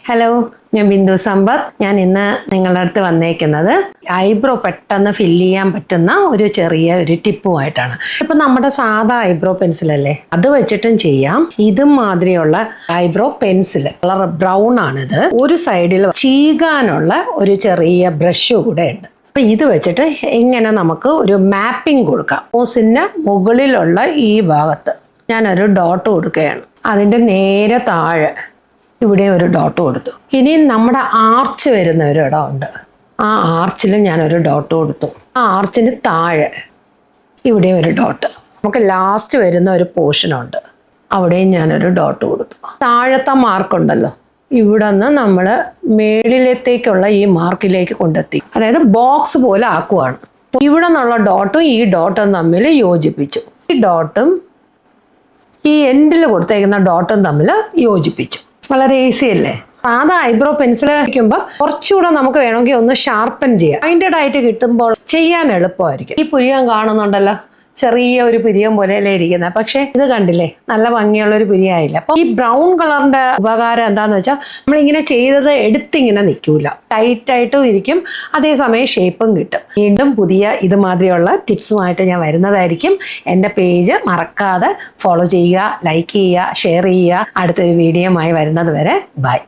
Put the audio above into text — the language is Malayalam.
ഹലോ, ഞാൻ ബിന്ദു സമ്പത്ത്. ഞാൻ ഇന്ന് നിങ്ങളുടെ അടുത്ത് വന്നേക്കുന്നത് ഐബ്രോ പെട്ടെന്ന് ഫില്ല് ചെയ്യാൻ പറ്റുന്ന ഒരു ചെറിയ ടിപ്പുമായിട്ടാണ്. ഇപ്പം നമ്മുടെ സാധാ ഐബ്രോ പെൻസിലല്ലേ, അത് വെച്ചിട്ടും ചെയ്യാം. ഇതും മാതിരിയുള്ള ഐബ്രോ പെൻസിൽ കളർ ബ്രൗൺ ആണിത്. ഒരു സൈഡിൽ ചീകാനുള്ള ഒരു ചെറിയ ബ്രഷ് കൂടെ ഉണ്ട്. അപ്പം ഇത് വെച്ചിട്ട് എങ്ങനെ നമുക്ക് ഒരു മാപ്പിംഗ് കൊടുക്കാം. നോസിന് മുകളിലുള്ള ഈ ഭാഗത്ത് ഞാനൊരു ഡോട്ട് കൊടുക്കുകയാണ്. അതിൻ്റെ നേരെ താഴെ ഇവിടെ ഒരു ഡോട്ട് കൊടുത്തു. ഇനി നമ്മുടെ ആർച്ച് വരുന്ന ഒരു ഇടമുണ്ട്, ആ ആർച്ചിലും ഞാനൊരു ഡോട്ട് കൊടുത്തു. ആ ആർച്ചിന് താഴെ ഇവിടെ ഒരു ഡോട്ട്. നമുക്ക് ലാസ്റ്റ് വരുന്ന ഒരു പോർഷനുണ്ട്, അവിടെയും ഞാനൊരു ഡോട്ട് കൊടുത്തു. താഴത്തെ മാർക്കുണ്ടല്ലോ, ഇവിടെ നിന്ന് നമ്മൾ മേളിലത്തേക്കുള്ള ഈ മാർക്കിലേക്ക് കൊണ്ടെത്തി. അതായത് ബോക്സ് പോലെ ആക്കുവാണ്. ഇവിടെ നിന്നുള്ള ഡോട്ടും ഈ ഡോട്ടും തമ്മിൽ യോജിപ്പിച്ചു. ഈ ഡോട്ടും ഈ എൻഡിൽ കൊടുത്തേക്കുന്ന ഡോട്ടും തമ്മിൽ യോജിപ്പിച്ചു. വളരെ ഈസി അല്ലേ? സാധാ ഐബ്രോ പെൻസിൽ വയ്ക്കുമ്പോൾ കുറച്ചുകൂടെ നമുക്ക് വേണമെങ്കിൽ ഒന്ന് ഷാർപ്പൻ ചെയ്യാം. പോയിന്റഡ് ആയിട്ട് കിട്ടുമ്പോൾ ചെയ്യാൻ എളുപ്പമായിരിക്കും. ഈ പുരികം കാണുന്നുണ്ടല്ലോ, ചെറിയ ഒരു പുരികം പോലെയല്ലേ ഇരിക്കുന്നത്, പക്ഷെ ഇത് കണ്ടില്ലേ, നല്ല ഭംഗിയുള്ള ഒരു പുരിയായില്ല. അപ്പൊ ഈ ബ്രൗൺ കളറിന്റെ ഉപകാരം എന്താന്ന് വെച്ചാൽ നമ്മളിങ്ങനെ ചെയ്തത് എടുത്തിങ്ങനെ നിൽക്കൂല, ടൈറ്റ് ആയിട്ടും ഇരിക്കും, അതേസമയം ഷേപ്പും കിട്ടും. വീണ്ടും പുതിയ ഇതുമാതിരിയുള്ള ടിപ്സുമായിട്ട് ഞാൻ വരുന്നതായിരിക്കും. എൻ്റെ പേജ് മറക്കാതെ ഫോളോ ചെയ്യുക, ലൈക്ക് ചെയ്യുക, ഷെയർ ചെയ്യുക. അടുത്തൊരു വീഡിയോയുമായി വരുന്നത് വരെ ബൈ.